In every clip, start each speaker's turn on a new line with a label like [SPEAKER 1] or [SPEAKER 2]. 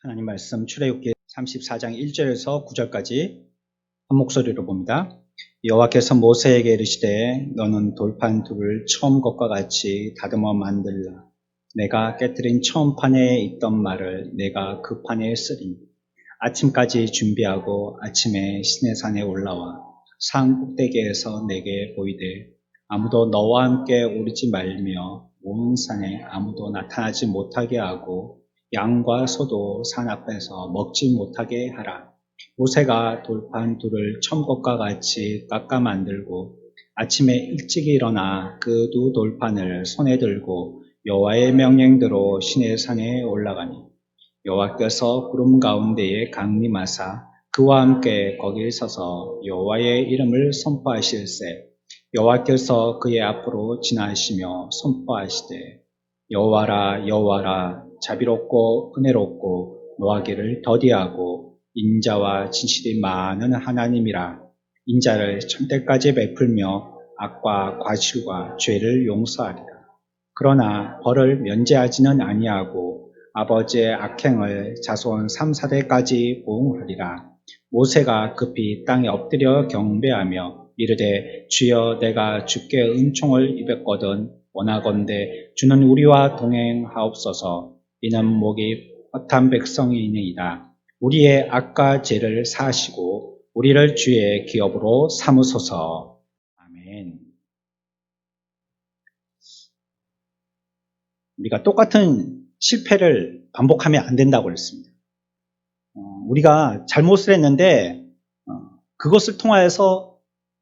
[SPEAKER 1] 하나님 말씀 출애굽기 34장 1절에서 9절까지 한 목소리로 봅니다. 여호와께서 모세에게 이르시되 너는 돌판 둘을 처음 것과 같이 다듬어 만들라. 내가 깨뜨린 처음 판에 있던 말을 내가 그 판에 쓰리니 아침까지 준비하고 아침에 시내산에 올라와 산 꼭대기에서 내게 보이되 아무도 너와 함께 오르지 말며 온 산에 아무도 나타나지 못하게 하고 양과 소도 산 앞에서 먹지 못하게 하라. 모세가 돌판 둘을 처음 것과 같이 깎아 만들고 아침에 일찍 일어나 그 두 돌판을 손에 들고 여호와의 명령대로 시내산에 올라가니 여호와께서 구름 가운데에 강림하사 그와 함께 거기 서서 여호와의 이름을 선포하실세 여호와께서 그의 앞으로 지나시며 선포하시되 여호와라 여호와라 자비롭고 은혜롭고 노하기를 더디하고 인자와 진실이 많은 하나님이라. 인자를 천대까지 베풀며 악과 과실과 죄를 용서하리라. 그러나 벌을 면제하지는 아니하고 아버지의 악행을 자손 3, 4대까지 보응하리라. 모세가 급히 땅에 엎드려 경배하며 이르되 주여 내가 주께 은총을 입었거든 원하건대 주는 우리와 동행하옵소서. 이는 목이 헛한 백성이니이다. 우리의 악과 죄를 사하시고 우리를 주의 기업으로 삼으소서. 아멘. 우리가 똑같은 실패를 반복하면 안 된다고 그랬습니다. 우리가 잘못을 했는데 그것을 통하여서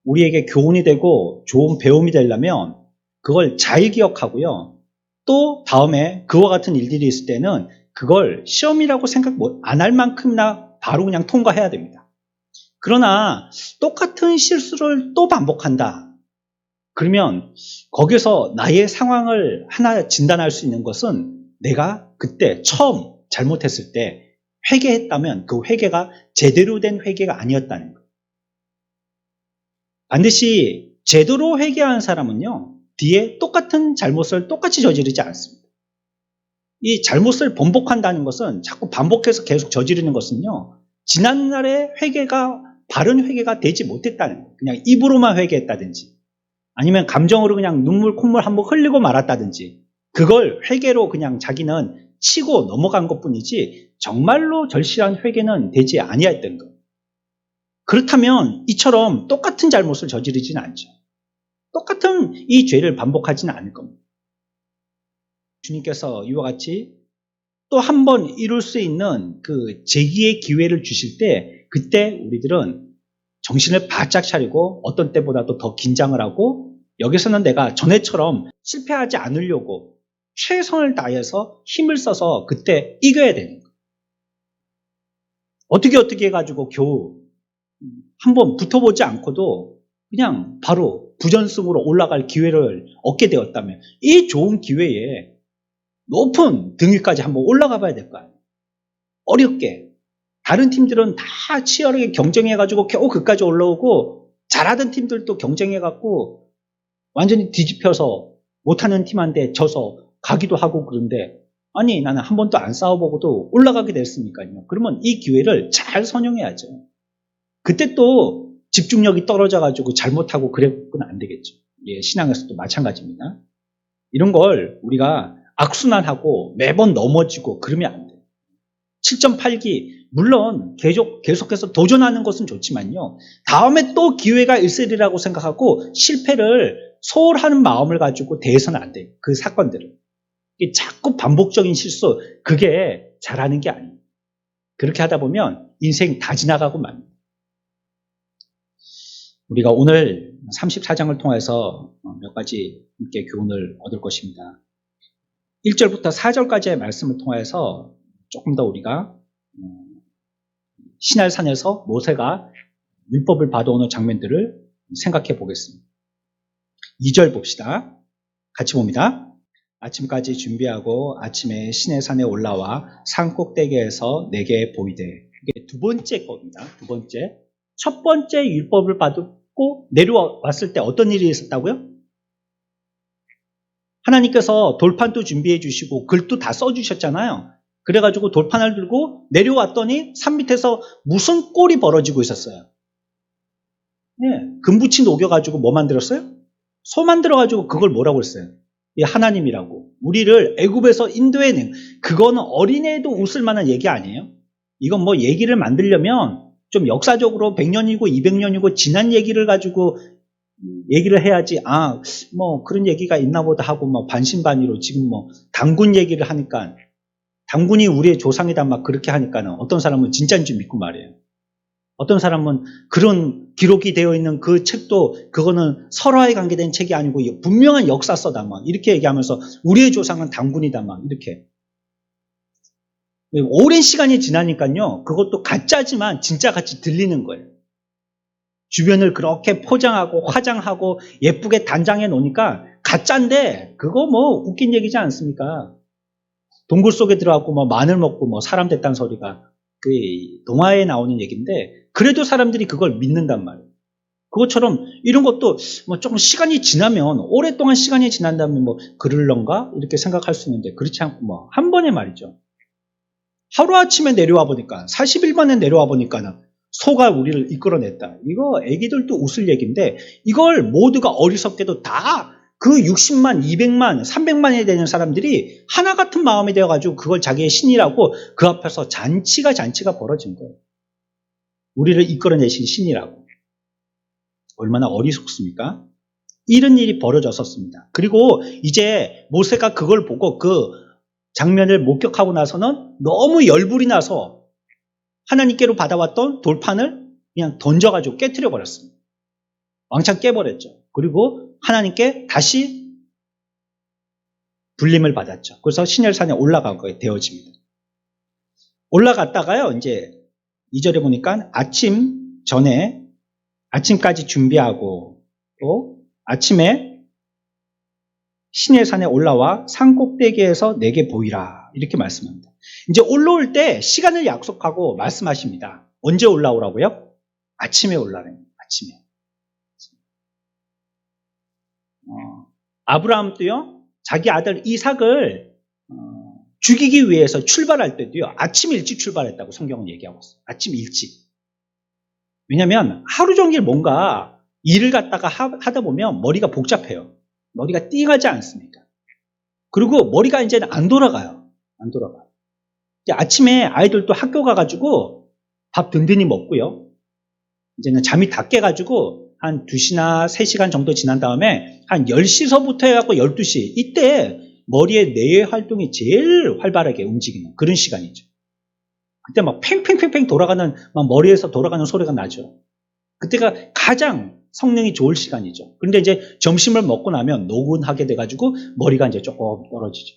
[SPEAKER 1] 우리에게 교훈이 되고 좋은 배움이 되려면 그걸 잘 기억하고요. 또 다음에 그와 같은 일들이 있을 때는 그걸 시험이라고 생각 안 할 만큼이나 바로 그냥 통과해야 됩니다. 그러나 똑같은 실수를 또 반복한다. 그러면 거기서 나의 상황을 하나 진단할 수 있는 것은 내가 그때 처음 잘못했을 때 회개했다면 그 회개가 제대로 된 회개가 아니었다는 거예요. 반드시 제대로 회개한 사람은요. 뒤에 똑같은 잘못을 똑같이 저지르지 않습니다. 이 잘못을 번복한다는 것은 자꾸 반복해서 계속 저지르는 것은요. 지난날의 회개가 바른 회개가 되지 못했다는 거예요. 그냥 입으로만 회개했다든지 아니면 감정으로 그냥 눈물 콧물 한번 흘리고 말았다든지 그걸 회개로 그냥 자기는 치고 넘어간 것뿐이지 정말로 절실한 회개는 되지 아니했던 거예요. 그렇다면 이처럼 똑같은 잘못을 저지르지는 않죠. 똑같은 이 죄를 반복하지는 않을 겁니다. 주님께서 이와 같이 또 한 번 이룰 수 있는 그 재기의 기회를 주실 때 그때 우리들은 정신을 바짝 차리고 어떤 때보다도 더 긴장을 하고 여기서는 내가 전에처럼 실패하지 않으려고 최선을 다해서 힘을 써서 그때 이겨야 되는 거예요. 어떻게 해가지고 겨우 한번 붙어보지 않고도 그냥 바로 부전승으로 올라갈 기회를 얻게 되었다면 이 좋은 기회에 높은 등위까지 한번 올라가 봐야 될 거 아니에요. 어렵게. 다른 팀들은 다 치열하게 경쟁해가지고 겨우 그까지 올라오고 잘하던 팀들도 경쟁해갖고 완전히 뒤집혀서 못하는 팀한테 져서 가기도 하고 그런데 아니 나는 한 번도 안 싸워보고도 올라가게 됐으니까요. 그러면 이 기회를 잘 선용해야죠. 그때 또 집중력이 떨어져가지고 잘못하고 그래서는 안 되겠죠. 예, 신앙에서도 마찬가지입니다. 이런 걸 우리가 악순환하고 매번 넘어지고 그러면 안 돼요. 7.8기 물론 계속해서 도전하는 것은 좋지만요. 다음에 또 기회가 있으리라고 생각하고 실패를 소홀하는 마음을 가지고 대해서는 안 돼요. 그 사건들을. 자꾸 반복적인 실수 그게 잘하는 게 아니에요. 그렇게 하다 보면 인생 다 지나가고 맙니다. 우리가 오늘 34장을 통해서 몇 가지 함께 교훈을 얻을 것입니다. 1절부터 4절까지의 말씀을 통해서 조금 더 우리가 시날산에서 모세가 율법을 받아오는 장면들을 생각해 보겠습니다. 2절 봅시다. 같이 봅니다. 아침까지 준비하고 아침에 시내산에 올라와 산 꼭대기에서 내게 보이되 이게 두 번째 겁니다. 두 번째. 첫 번째 율법을 받고 내려왔을 때 어떤 일이 있었다고요? 하나님께서 돌판도 준비해 주시고 글도 다 써주셨잖아요. 그래가지고 돌판을 들고 내려왔더니 산 밑에서 무슨 꼴이 벌어지고 있었어요. 네, 금붙이 녹여가지고 뭐 만들었어요? 소 만들어가지고 그걸 뭐라고 했어요? 이 하나님이라고. 우리를 애굽에서 인도해 낸, 그거는 어린애도 웃을 만한 얘기 아니에요? 이건 뭐 얘기를 만들려면 좀 역사적으로 100년이고 200년이고 지난 얘기를 가지고 얘기를 해야지, 뭐 그런 얘기가 있나 보다 하고 뭐 반신반의로 지금 뭐 당군 얘기를 하니까, 당군이 우리의 조상이다 막 그렇게 하니까는 어떤 사람은 진짜인 줄 믿고 말이에요. 어떤 사람은 그런 기록이 되어 있는 그 책도 그거는 설화에 관계된 책이 아니고 분명한 역사서다 막 이렇게 얘기하면서 우리의 조상은 당군이다 막 이렇게. 오랜 시간이 지나니까요, 그것도 가짜지만 진짜같이 들리는 거예요. 주변을 그렇게 포장하고 화장하고 예쁘게 단장해 놓으니까 가짜인데 그거 뭐 웃긴 얘기지 않습니까? 동굴 속에 들어가고 뭐 마늘 먹고 뭐 사람 됐다는 소리가 그 동화에 나오는 얘기인데, 그래도 사람들이 그걸 믿는단 말이에요. 그것처럼 이런 것도 뭐 조금 시간이 지나면, 오랫동안 시간이 지난다면 뭐 그럴런가 이렇게 생각할 수 있는데, 그렇지 않고 뭐 한 번에 말이죠. 하루아침에 내려와 보니까, 40일 만에 내려와 보니까는 소가 우리를 이끌어냈다. 이거 애기들도 웃을 얘기인데, 이걸 모두가 어리석게도 다 그 60만, 200만, 300만이 되는 사람들이 하나 같은 마음이 되어가지고 그걸 자기의 신이라고 그 앞에서 잔치가 벌어진 거예요. 우리를 이끌어내신 신이라고. 얼마나 어리석습니까? 이런 일이 벌어졌었습니다. 그리고 이제 모세가 그걸 보고 그 장면을 목격하고 나서는 너무 열불이 나서 하나님께로 받아왔던 돌판을 그냥 던져가지고 깨트려 버렸습니다. 왕창 깨버렸죠. 그리고 하나님께 다시 불림을 받았죠. 그래서 시내산에 올라가게 되어집니다. 올라갔다가요, 이제 2절에 보니까 아침 전에 아침까지 준비하고 또 아침에 시내산에 올라와 산 꼭대기에서 내게 보이라 이렇게 말씀합니다. 이제 올라올 때 시간을 약속하고 말씀하십니다. 언제 올라오라고요? 아침에 올라래요. 아침에. 아브라함도요, 자기 아들 이삭을 죽이기 위해서 출발할 때도요, 아침 일찍 출발했다고 성경은 얘기하고 있어요. 아침 일찍. 왜냐하면 하루 종일 뭔가 일을 갖다가 하다 보면 머리가 복잡해요. 머리가 띵하지 않습니까? 그리고 머리가 이제는 안 돌아가요. 안 돌아가요. 이제 아침에 아이들도 학교 가가지고 밥 든든히 먹고요. 이제는 잠이 다 깨가지고 한 2시나 3시간 정도 지난 다음에 한 10시서부터 해갖고 12시, 이때 머리의 뇌의 활동이 제일 활발하게 움직이는 그런 시간이죠. 그때 막 팽팽팽팽 돌아가는, 막 머리에서 돌아가는 소리가 나죠. 그때가 가장 성능이 좋을 시간이죠. 그런데 이제 점심을 먹고 나면 노곤하게 돼가지고 머리가 이제 조금 떨어지죠.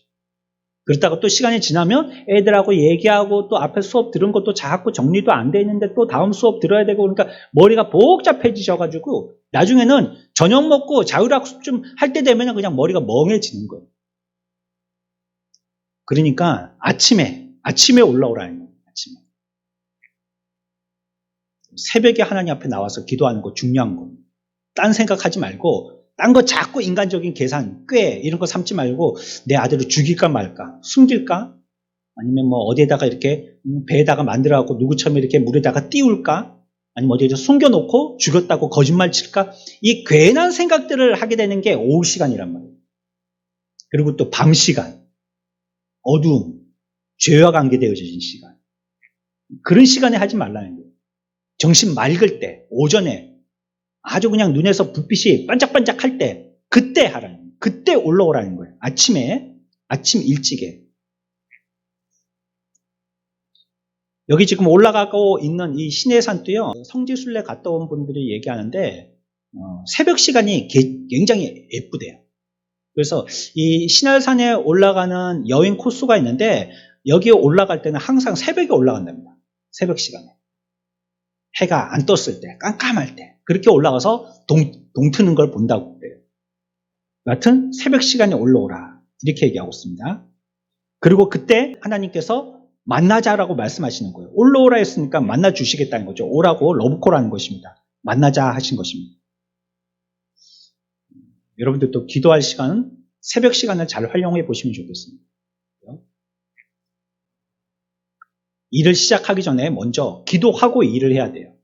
[SPEAKER 1] 그렇다가 또 시간이 지나면 애들하고 얘기하고 또 앞에 수업 들은 것도 자꾸 정리도 안 돼 있는데 또 다음 수업 들어야 되고, 그러니까 머리가 복잡해지셔가지고 나중에는 저녁 먹고 자율학습 좀 할 때 되면 그냥 머리가 멍해지는 거예요. 그러니까 아침에 올라오라는 거예요. 아침에. 새벽에 하나님 앞에 나와서 기도하는 거 중요한 거예요. 딴 생각하지 말고, 딴 거 자꾸 인간적인 계산, 꽤 이런 거 삼지 말고 내 아들을 죽일까 말까, 숨길까, 아니면 뭐 어디에다가 이렇게 배에다가 만들어갖고 누구처럼 이렇게 물에다가 띄울까, 아니면 어디에다 숨겨놓고 죽였다고 거짓말 칠까, 이 괜한 생각들을 하게 되는 게 오후 시간이란 말이에요. 그리고 또 밤 시간, 어두움, 죄와 관계되어진 시간, 그런 시간에 하지 말라는 거예요. 정신 맑을 때, 오전에 아주 그냥 눈에서 불빛이 반짝반짝할 때, 그때 하라는 거예요. 그때 올라오라는 거예요. 아침에, 아침 일찍에. 여기 지금 올라가고 있는 이 시내산도요, 성지순례 갔다 온 분들이 얘기하는데 새벽 시간이 굉장히 예쁘대요. 그래서 이 신할산에 올라가는 여행 코스가 있는데, 여기에 올라갈 때는 항상 새벽에 올라간답니다. 새벽 시간에. 해가 안 떴을 때, 깜깜할 때, 그렇게 올라가서 동트는 걸 본다고 그래요. 여하튼 새벽 시간에 올라오라 이렇게 얘기하고 있습니다. 그리고 그때 하나님께서 만나자라고 말씀하시는 거예요. 올라오라 했으니까 만나 주시겠다는 거죠. 오라고 러브콜하는 것입니다. 만나자 하신 것입니다. 여러분들도 기도할 시간은 새벽 시간을 잘 활용해 보시면 좋겠습니다. 일을 시작하기 전에 먼저 기도하고 일을 해야 돼요.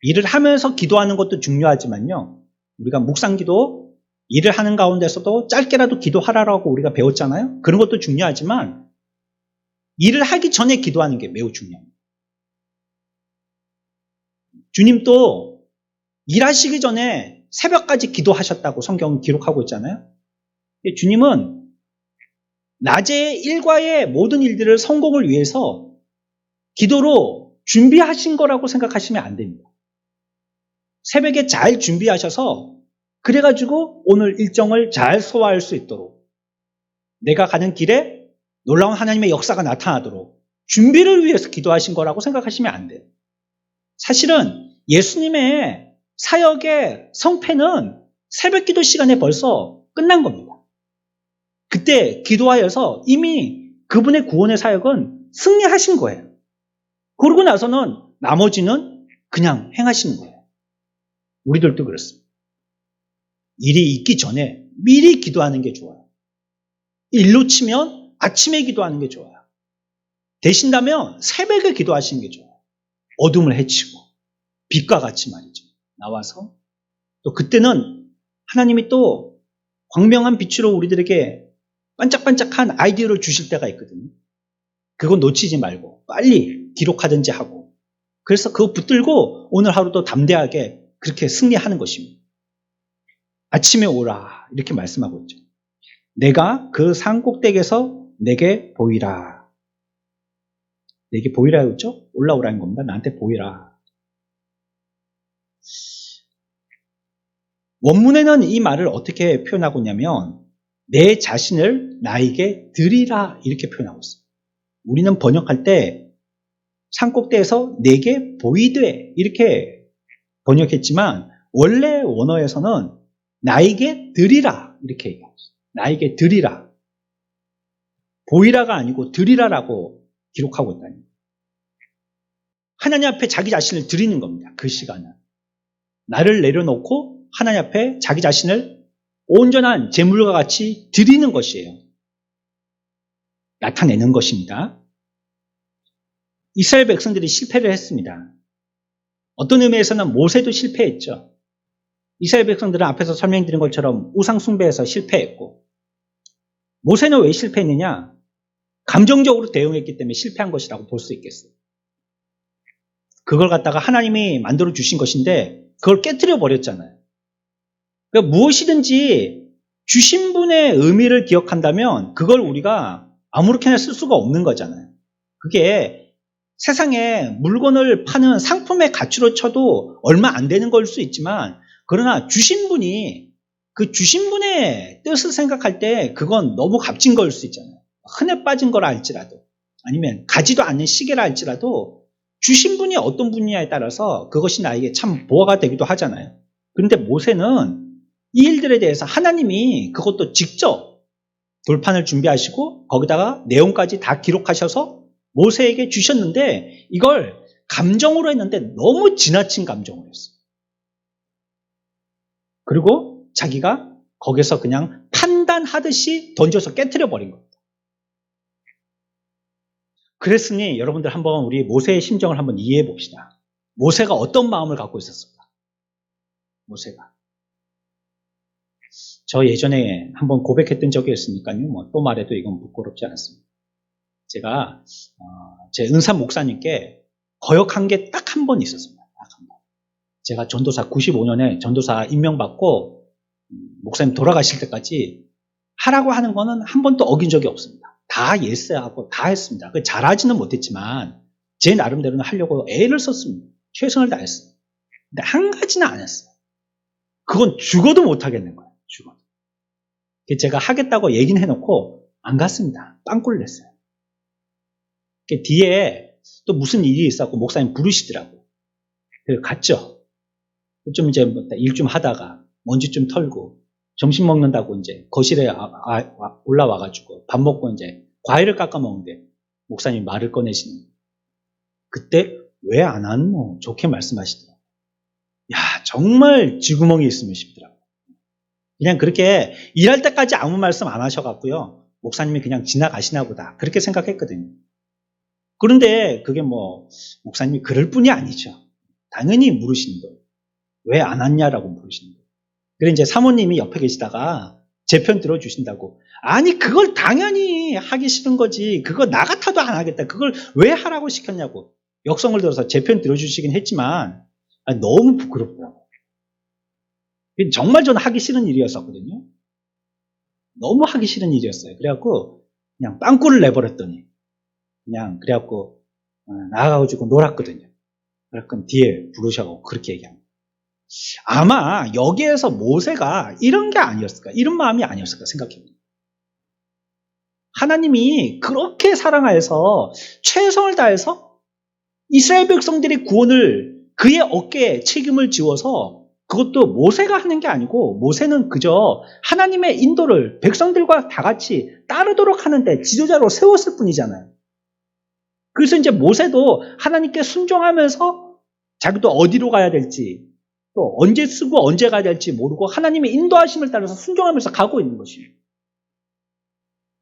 [SPEAKER 1] 일을 하면서 기도하는 것도 중요하지만요. 우리가 묵상기도 일을 하는 가운데서도 짧게라도 기도하라고 우리가 배웠잖아요. 그런 것도 중요하지만 일을 하기 전에 기도하는 게 매우 중요합니다. 주님도 일하시기 전에 새벽까지 기도하셨다고 성경은 기록하고 있잖아요. 주님은 낮의 일과의 모든 일들을 성공을 위해서 기도로 준비하신 거라고 생각하시면 안 됩니다. 새벽에 잘 준비하셔서 그래가지고 오늘 일정을 잘 소화할 수 있도록 내가 가는 길에 놀라운 하나님의 역사가 나타나도록 준비를 위해서 기도하신 거라고 생각하시면 안 돼요. 사실은 예수님의 사역의 성패는 새벽 기도 시간에 벌써 끝난 겁니다. 그때 기도하여서 이미 그분의 구원의 사역은 승리하신 거예요. 그러고 나서는 나머지는 그냥 행하시는 거예요. 우리들도 그렇습니다. 일이 있기 전에 미리 기도하는 게 좋아요. 일로 치면 아침에 기도하는 게 좋아요. 되신다면 새벽에 기도하시는 게 좋아요. 어둠을 헤치고 빛과 같이 말이죠. 나와서 또 그때는 하나님이 또 광명한 빛으로 우리들에게 반짝반짝한 아이디어를 주실 때가 있거든요. 그건 놓치지 말고 빨리 기록하든지 하고 그래서 그거 붙들고 오늘 하루도 담대하게 그렇게 승리하는 것입니다. 아침에 오라 이렇게 말씀하고 있죠. 내가 그 산 꼭대기에서 내게 보이라. 내게 보이라 했죠? 올라오라는 겁니다. 나한테 보이라. 원문에는 이 말을 어떻게 표현하고 있냐면 내 자신을 나에게 드리라 이렇게 표현하고 있어요. 우리는 번역할 때 산꼭대에서 내게 보이되 이렇게 번역했지만 원래 원어에서는 나에게 드리라 이렇게 얘기하고 있어요. 나에게 드리라. 보이라가 아니고 드리라라고 기록하고 있다니. 하나님 앞에 자기 자신을 드리는 겁니다. 그 시간은. 나를 내려놓고 하나님 앞에 자기 자신을 온전한 제물과 같이 드리는 것이에요. 나타내는 것입니다. 이스라엘 백성들이 실패를 했습니다. 어떤 의미에서는 모세도 실패했죠. 이스라엘 백성들은 앞에서 설명드린 것처럼 우상 숭배에서 실패했고 모세는 왜 실패했느냐? 감정적으로 대응했기 때문에 실패한 것이라고 볼 수 있겠어요. 그걸 갖다가 하나님이 만들어 주신 것인데 그걸 깨트려 버렸잖아요. 그러니까 무엇이든지 주신 분의 의미를 기억한다면 그걸 우리가 아무렇게나 쓸 수가 없는 거잖아요. 그게 세상에 물건을 파는 상품의 가치로 쳐도 얼마 안 되는 걸 수 있지만 그러나 주신 분이 그 주신 분의 뜻을 생각할 때 그건 너무 값진 걸 수 있잖아요. 흔해 빠진 거라 할지라도 아니면 가지도 않는 시계라 할지라도 주신 분이 어떤 분이냐에 따라서 그것이 나에게 참 보화가 되기도 하잖아요. 그런데 모세는 이 일들에 대해서 하나님이 그것도 직접 돌판을 준비하시고 거기다가 내용까지 다 기록하셔서 모세에게 주셨는데 이걸 감정으로 했는데 너무 지나친 감정으로 했어요. 그리고 자기가 거기서 그냥 판단하듯이 던져서 깨트려 버린 겁니다. 그랬으니 여러분들 한번 우리 모세의 심정을 한번 이해해 봅시다. 모세가 어떤 마음을 갖고 있었을까? 모세가. 저 예전에 한번 고백했던 적이 있으니까요. 또 말해도 이건 부끄럽지 않습니다. 제가 제 은사 목사님께 거역한 게 딱 한 번 있었습니다. 딱 한 번. 제가 전도사 95년에 전도사 임명받고 목사님 돌아가실 때까지 하라고 하는 거는 한 번도 어긴 적이 없습니다. 다 예스하고 다 했습니다. 잘하지는 못했지만 제 나름대로는 하려고 애를 썼습니다. 최선을 다했어요. 근데 한 가지는 안 했어요. 그건 죽어도 못하겠는 거예요. 죽어도. 제가 하겠다고 얘기는 해놓고 안 갔습니다. 빵꾸를 냈어요. 뒤에 또 무슨 일이 있었고 목사님 부르시더라고요. 그래서 갔죠. 좀 이제 일 좀 하다가 먼지 좀 털고 점심 먹는다고 이제 거실에 올라와가지고 밥 먹고 이제 과일을 깎아 먹는데 목사님 말을 꺼내시는 거예요. 그때 왜 안 왔노? 좋게 말씀하시더라고요. 야, 정말 쥐구멍이 있으면 싶더라고요. 그냥 그렇게 일할 때까지 아무 말씀 안 하셔갖고요. 목사님이 그냥 지나가시나 보다. 그렇게 생각했거든요. 그런데 그게 뭐 목사님이 그럴 뿐이 아니죠. 당연히 물으시는 거예요. 왜 안 왔냐라고 물으시는 거예요. 그래 이제 사모님이 옆에 계시다가 제 편 들어주신다고. 아니 그걸 당연히 하기 싫은 거지. 그거 나 같아도 안 하겠다. 그걸 왜 하라고 시켰냐고. 역성을 들어서 제 편 들어주시긴 했지만 너무 부끄럽더라고요. 정말 저는 하기 싫은 일이었었거든요. 너무 하기 싫은 일이었어요. 그래갖고 그냥 빵꾸를 내버렸더니 그냥 그래갖고 나가가지고 놀았거든요. 그래갖고 뒤에 부르셔가지고 그렇게 얘기합니다. 아마 여기에서 모세가 이런 게 아니었을까, 이런 마음이 아니었을까 생각해봅니다. 하나님이 그렇게 사랑하여서 최선을 다해서 이스라엘 백성들의 구원을 그의 어깨에 책임을 지워서 그것도 모세가 하는 게 아니고 모세는 그저 하나님의 인도를 백성들과 다 같이 따르도록 하는데 지도자로 세웠을 뿐이잖아요. 그래서 이제 모세도 하나님께 순종하면서 자기도 어디로 가야 될지 또 언제 쓰고 언제 가야 될지 모르고 하나님의 인도하심을 따라서 순종하면서 가고 있는 것이에요.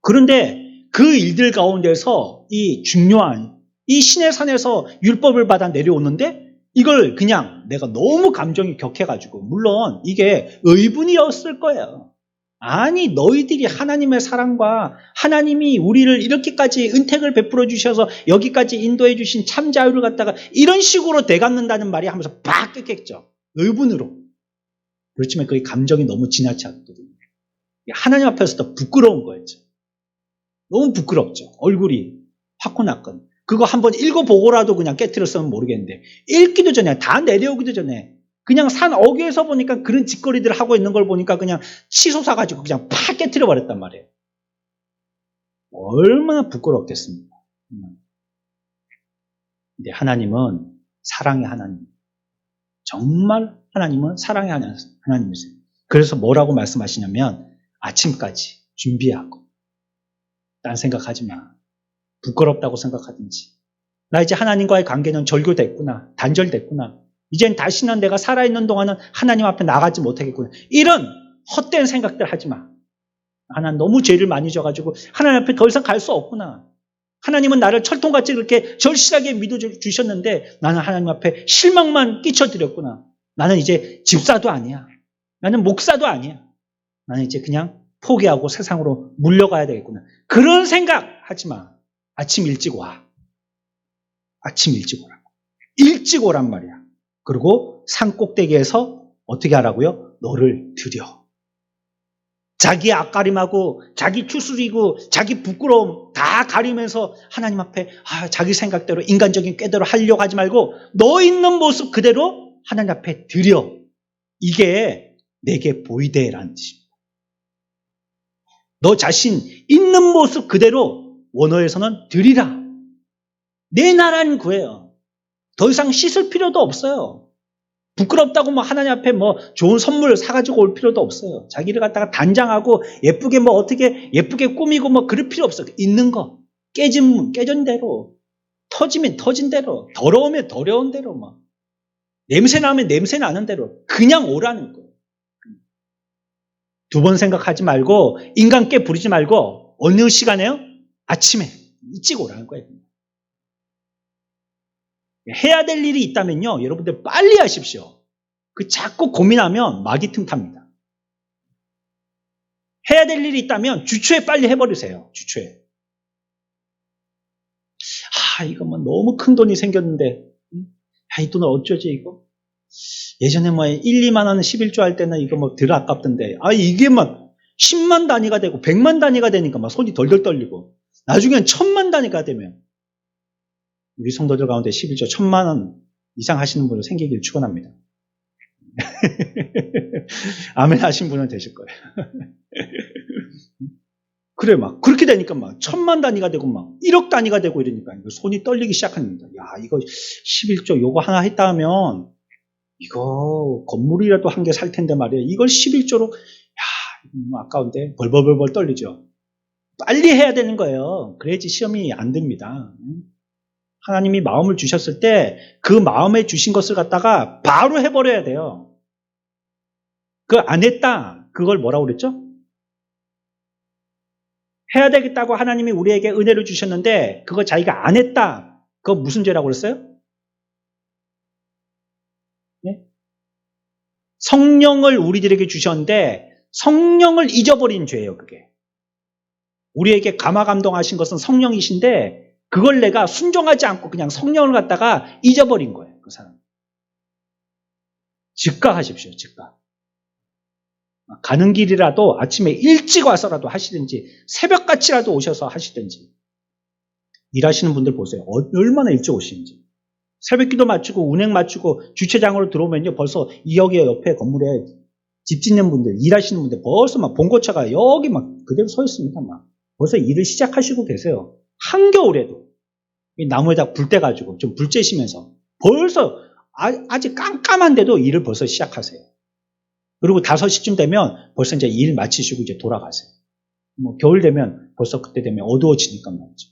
[SPEAKER 1] 그런데 그 일들 가운데서 이 중요한 이 신의 산에서 율법을 받아 내려오는데 이걸 그냥 내가 너무 감정이 격해가지고 물론 이게 의분이었을 거예요. 아니 너희들이 하나님의 사랑과 하나님이 우리를 이렇게까지 은택을 베풀어 주셔서 여기까지 인도해 주신 참 자유를 갖다가 이런 식으로 돼갖는다는 말이 하면서 팍 깼겠죠. 의분으로. 그렇지만 그의 감정이 너무 지나쳤거든요. 하나님 앞에서도 부끄러운 거였죠. 너무 부끄럽죠. 얼굴이 화코났건. 그거 한번 읽어보고라도 그냥 깨트렸으면 모르겠는데 읽기도 전에 다 내려오기도 전에 그냥 산 어귀에서 보니까 그런 짓거리들 하고 있는 걸 보니까 그냥 치솟아가지고 그냥 팍 깨트려 버렸단 말이에요. 얼마나 부끄럽겠습니까? 근데 하나님은 사랑의 하나님. 정말 하나님은 사랑의 하나님이세요. 그래서 뭐라고 말씀하시냐면 아침까지 준비하고 딴 생각하지 마. 부끄럽다고 생각하든지 나 이제 하나님과의 관계는 절교됐구나. 단절됐구나. 이젠 다시는 내가 살아있는 동안은 하나님 앞에 나가지 못하겠구나. 이런 헛된 생각들 하지 마. 하나님 너무 죄를 많이 져가지고 하나님 앞에 더 이상 갈 수 없구나. 하나님은 나를 철통같이 그렇게 절실하게 믿어주셨는데 나는 하나님 앞에 실망만 끼쳐드렸구나. 나는 이제 집사도 아니야. 나는 목사도 아니야. 나는 이제 그냥 포기하고 세상으로 물려가야 되겠구나. 그런 생각 하지 마. 아침 일찍 와. 아침 일찍 오라고. 일찍 오란 말이야. 그리고 산 꼭대기에서 어떻게 하라고요? 너를 드려. 자기 앞가림하고 자기 추스리고 자기 부끄러움 다 가리면서 하나님 앞에 자기 생각대로 인간적인 꾀대로 하려고 하지 말고 너 있는 모습 그대로 하나님 앞에 드려. 이게 내게 보이되라는 뜻입니다. 너 자신 있는 모습 그대로 원어에서는 드리라. 내 나라는 구해요. 더 이상 씻을 필요도 없어요. 부끄럽다고 뭐 하나님 앞에 뭐 좋은 선물 사가지고 올 필요도 없어요. 자기를 갖다가 단장하고 예쁘게 뭐 어떻게 예쁘게 꾸미고 뭐 그럴 필요 없어요. 있는 거. 깨진 대로. 터지면 터진 대로. 더러우면 더러운 대로 뭐. 냄새 나면 냄새 나는 대로. 그냥 오라는 거예요. 두 번 생각하지 말고 인간 깨 부리지 말고 어느 시간에요? 아침에 일찍 오라는 거예요. 해야 될 일이 있다면요. 여러분들 빨리 하십시오. 그 자꾸 고민하면 마귀 틈탑니다. 해야 될 일이 있다면 주초에 빨리 해버리세요. 주초에. 이거 뭐 너무 큰 돈이 생겼는데 이 돈을 어쩌지 이거? 예전에 뭐 1, 2만 원 11조 할 때는 이거 뭐 덜 아깝던데 이게 막 10만 단위가 되고 100만 단위가 되니까 막 손이 덜덜 떨리고 나중엔 1000만 단위가 되면 우리 성도들 가운데 11조 1000만 원 이상 하시는 분들 생기길 축원합니다. 아멘 하신 분은 되실 거예요. 그래 막 그렇게 되니까 막 1000만 단위가 되고 막 1억 단위가 되고 이러니까 손이 떨리기 시작합니다. 이거 11조 요거 하나 했다 하면 이거 건물이라도 한 개 살 텐데 말이에요. 이걸 11조로 아까운데 벌벌벌벌 떨리죠. 빨리 해야 되는 거예요. 그래야지 시험이 안 됩니다. 하나님이 마음을 주셨을 때 그 마음에 주신 것을 갖다가 바로 해버려야 돼요. 그 안 했다. 그걸 뭐라고 그랬죠? 해야 되겠다고 하나님이 우리에게 은혜를 주셨는데 그거 자기가 안 했다. 그거 무슨 죄라고 그랬어요? 네? 성령을 우리들에게 주셨는데 성령을 잊어버린 죄예요. 그게. 우리에게 감화감동하신 것은 성령이신데 그걸 내가 순종하지 않고 그냥 성령을 갖다가 잊어버린 거예요. 그 사람. 즉각하십시오. 즉각. 가는 길이라도 아침에 일찍 와서라도 하시든지 새벽같이라도 오셔서 하시든지. 일하시는 분들 보세요. 얼마나 일찍 오시는지. 새벽기도 마치고 운행 마치고 주차장으로 들어오면요. 벌써 이 여기 옆에 건물에 집 짓는 분들, 일하시는 분들 벌써 막 봉고차가 여기 막 그대로 서 있습니다. 막 벌써 일을 시작하시고 계세요. 한겨울에도 이 나무에다 불 떼가지고 좀 불 쬐시면서 벌써 아직 깜깜한데도 일을 벌써 시작하세요. 그리고 5시쯤 되면 벌써 이제 일 마치시고 이제 돌아가세요. 뭐 겨울 되면 벌써 그때 되면 어두워지니까 말이죠.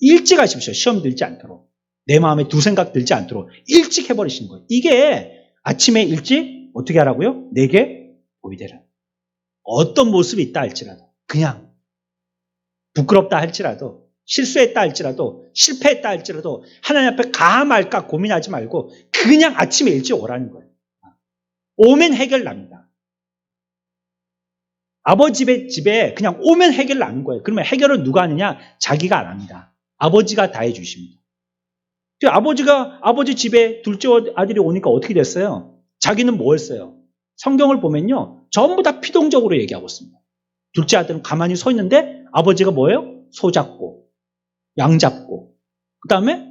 [SPEAKER 1] 일찍 하십시오. 시험 들지 않도록. 내 마음에 두 생각 들지 않도록 일찍 해버리시는 거예요. 이게 아침에 일찍 어떻게 하라고요? 내게 보이되라. 어떤 모습이 있다 할지라도 그냥 부끄럽다 할지라도 실수했다 할지라도 실패했다 할지라도 하나님 앞에 가 말까 고민하지 말고 그냥 아침에 일찍 오라는 거예요. 오면 해결 납니다. 아버지 집에 그냥 오면 해결 나는 거예요. 그러면 해결은 누가 하느냐? 자기가 안 합니다. 아버지가 다 해주십니다. 아버지 집에 둘째 아들이 오니까 어떻게 됐어요? 자기는 뭐 했어요? 성경을 보면요. 전부 다 피동적으로 얘기하고 있습니다. 둘째 아들은 가만히 서 있는데 아버지가 뭐예요? 소 잡고, 양 잡고, 그 다음에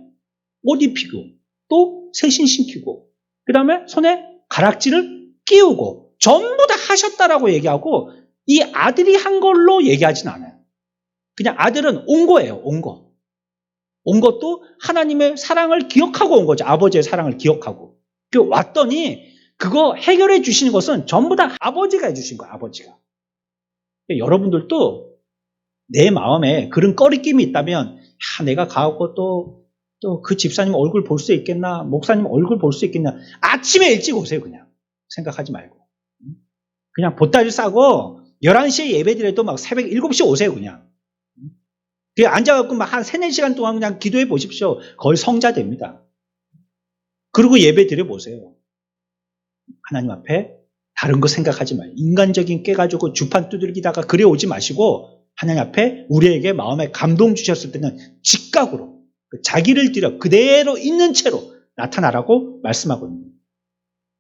[SPEAKER 1] 옷 입히고, 또 세신 시키고, 그 다음에 손에 가락지를 끼우고, 전부 다 하셨다라고 얘기하고, 이 아들이 한 걸로 얘기하진 않아요. 그냥 아들은 온 거예요, 온 거. 온 것도 하나님의 사랑을 기억하고 온 거죠. 아버지의 사랑을 기억하고. 왔더니 그거 해결해 주시는 것은 전부 다 아버지가 해주신 거예요. 아버지가. 여러분들도 내 마음에 그런 꺼리낌이 있다면 내가 가고 또 그 집사님 얼굴 볼 수 있겠나? 목사님 얼굴 볼 수 있겠나? 아침에 일찍 오세요. 그냥. 생각하지 말고. 그냥 보따리 싸고 11시에 예배드려도 막 새벽 7시에 오세요. 그냥. 앉아갖고 막 한 3, 4시간 동안 그냥 기도해 보십시오. 거의 성자 됩니다. 그리고 예배 드려보세요. 하나님 앞에 다른 거 생각하지 말고 인간적인 깨가지고 주판 두들기다가 그래 오지 마시고 하나님 앞에 우리에게 마음에 감동 주셨을 때는 즉각으로 자기를 드려 그대로 있는 채로 나타나라고 말씀하거든요.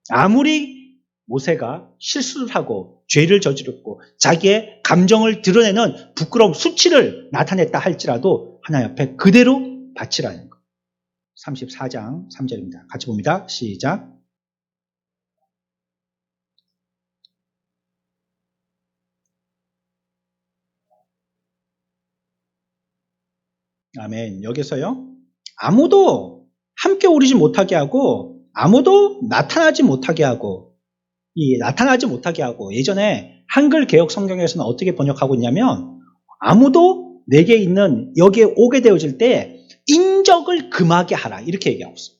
[SPEAKER 1] 아무리 모세가 실수를 하고 죄를 저질렀고 자기의 감정을 드러내는 부끄러움, 수치를 나타냈다 할지라도 하나님 앞에 그대로 바치라는 것. 34장 3절입니다. 같이 봅니다. 시작. 아멘. 여기서요. 아무도 함께 오르지 못하게 하고 아무도 나타나지 못하게 하고 나타나지 못하게 하고 예전에 한글 개역 성경에서는 어떻게 번역하고 있냐면 아무도 내게 있는 여기에 오게 되어질 때 인적을 금하게 하라 이렇게 얘기하고 있어요.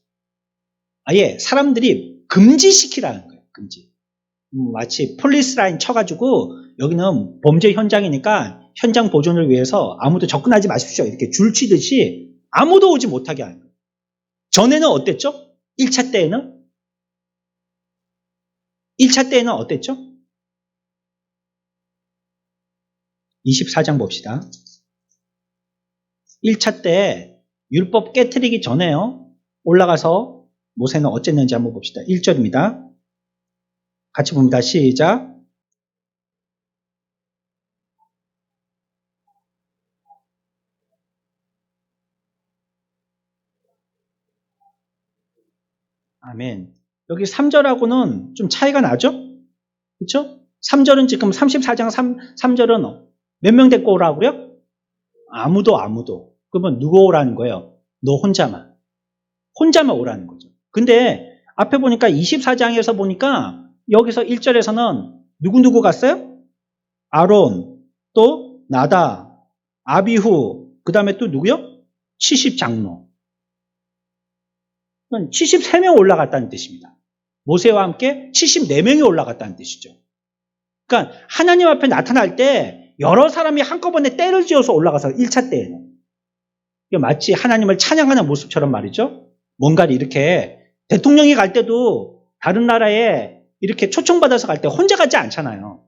[SPEAKER 1] 아예 사람들이 금지시키라는 거예요. 금지. 마치 폴리스 라인 쳐가지고 여기는 범죄 현장이니까 현장 보존을 위해서 아무도 접근하지 마십시오. 이렇게 줄 치듯이 아무도 오지 못하게 하는 거예요. 전에는 어땠죠? 1차 때에는? 1차 때에는 어땠죠? 24장 봅시다. 1차 때 율법 깨트리기 전에요. 올라가서 모세는 어쨌는지 한번 봅시다. 1절입니다. 같이 봅니다. 시작. 아멘. 여기 3절하고는 좀 차이가 나죠? 그렇죠? 3절은 지금 34장 3절은 몇 명 데리고 오라고요? 아무도. 그러면 누구 오라는 거예요? 너 혼자만. 혼자만 오라는 거죠. 근데 앞에 보니까 24장에서 보니까 여기서 1절에서는 누구 갔어요? 아론, 또 나다, 아비후, 그 다음에 또 누구요? 70장로. 73명 올라갔다는 뜻입니다. 모세와 함께 74명이 올라갔다는 뜻이죠. 그러니까 하나님 앞에 나타날 때 여러 사람이 한꺼번에 때를 지어서 올라가서 1차 때에는. 이게 마치 하나님을 찬양하는 모습처럼 말이죠. 뭔가를 이렇게 대통령이 갈 때도 다른 나라에 이렇게 초청받아서 갈 때 혼자 가지 않잖아요.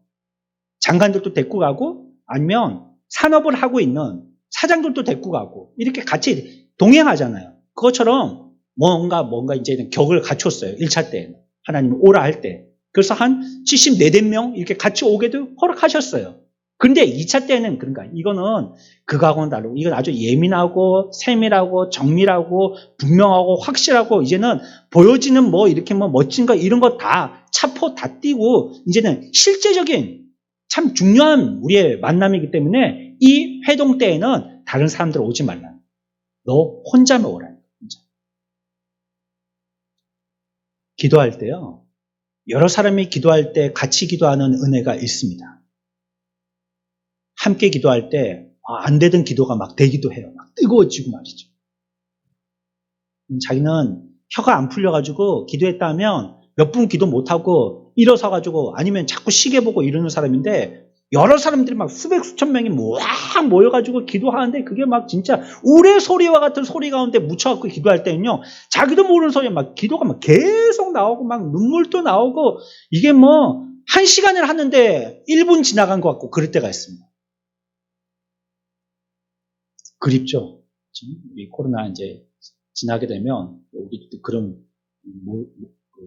[SPEAKER 1] 장관들도 데리고 가고 아니면 산업을 하고 있는 사장들도 데리고 가고 이렇게 같이 동행하잖아요. 그것처럼 뭔가 이제는 격을 갖췄어요. 1차 때에는. 하나님 오라 할 때. 그래서 한 74명 이렇게 같이 오게도 허락하셨어요. 근데 2차 때는 그러니까 이거는 그거하고는 다르고 이건 아주 예민하고 세밀하고 정밀하고 분명하고 확실하고 이제는 보여지는 뭐 이렇게 뭐 멋진 거 이런 거 다 차포 다 띄고 이제는 실제적인 참 중요한 우리의 만남이기 때문에 이 회동 때에는 다른 사람들 오지 말라. 너 혼자만 오라. 혼자. 기도할 때요. 여러 사람이 기도할 때 같이 기도하는 은혜가 있습니다. 함께 기도할 때 안 되던 기도가 막 되기도 해요. 막 뜨거워지고 말이죠. 자기는 혀가 안 풀려가지고 기도했다 하면 몇 분 기도 못하고 일어서가지고 아니면 자꾸 시계 보고 이러는 사람인데 여러 사람들이 막 수백 수천 명이 막 모여가지고 기도하는데 그게 막 진짜 우레 소리와 같은 소리 가운데 묻혀갖고 기도할 때는요 자기도 모르는 소리에 막 기도가 막 계속 나오고 막 눈물도 나오고 이게 뭐 1시간을 하는데 1분 지나간 것 같고 그럴 때가 있습니다. 그립죠. 이 코로나 이제 지나게 되면 우리 그런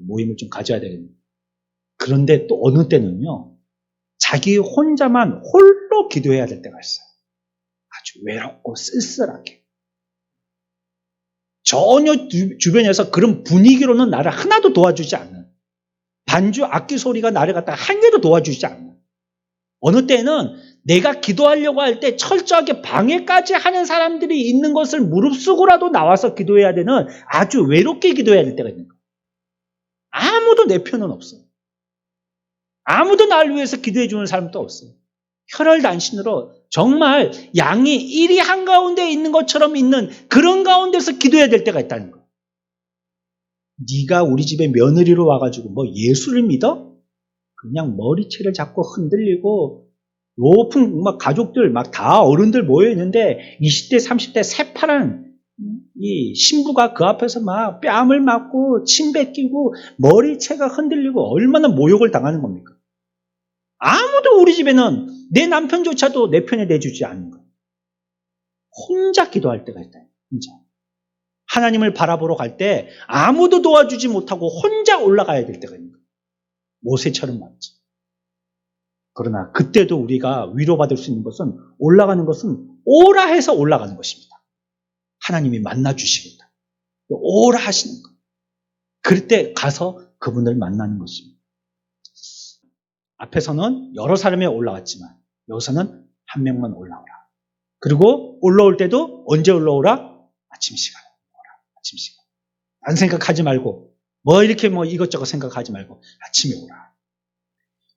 [SPEAKER 1] 모임을 좀 가져야 되겠네요. 그런데 또 어느 때는요, 자기 혼자만 홀로 기도해야 될 때가 있어요. 아주 외롭고 쓸쓸하게. 전혀 주변에서 그런 분위기로는 나를 하나도 도와주지 않는, 반주 악기 소리가 나를 갖다가 한 개도 도와주지 않는, 어느 때는 내가 기도하려고 할 때 철저하게 방해까지 하는 사람들이 있는 것을 무릅쓰고라도 나와서 기도해야 되는 아주 외롭게 기도해야 될 때가 있는 거예요. 아무도 내 편은 없어요. 아무도 나를 위해서 기도해 주는 사람도 없어요. 혈혈단신으로 정말 양이 일이 한가운데 있는 것처럼 있는 그런 가운데서 기도해야 될 때가 있다는 거예요. 네가 우리 집에 며느리로 와가지고 뭐 예수를 믿어? 그냥 머리채를 잡고 흔들리고 높은 막 가족들 막 다 어른들 모여 있는데 20대 30대 새파란 이 신부가 그 앞에서 막 뺨을 맞고 침 뱉기고 머리채가 흔들리고 얼마나 모욕을 당하는 겁니까? 아무도 우리 집에는 내 남편조차도 내 편에 내주지 않는 거예요. 혼자 기도할 때가 있다. 혼자. 하나님을 바라보러 갈 때 아무도 도와주지 못하고 혼자 올라가야 될 때가 있는 거예요. 모세처럼 말이죠. 그러나 그때도 우리가 위로받을 수 있는 것은 올라가는 것은 오라 해서 올라가는 것입니다. 하나님이 만나주시겠다. 오라 하시는 것. 그럴 때 가서 그분을 만나는 것입니다. 앞에서는 여러 사람이 올라갔지만 여기서는 한 명만 올라오라. 그리고 올라올 때도 언제 올라오라? 아침 시간에 올라오라. 아침 시간. 딴 생각하지 말고 뭐 이렇게 뭐 이것저것 생각하지 말고 아침에 오라.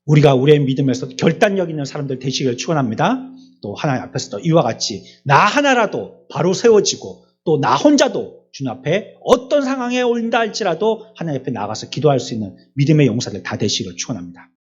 [SPEAKER 1] 우리가 우리의 믿음에서 결단력 있는 사람들 되시기를 축원합니다. 또 하나님 앞에서도 이와 같이 나 하나라도 바로 세워지고 또 나 혼자도 주님 앞에 어떤 상황에 올린다 할지라도 하나님 앞에 나가서 기도할 수 있는 믿음의 용사들 다 되시기를 축원합니다.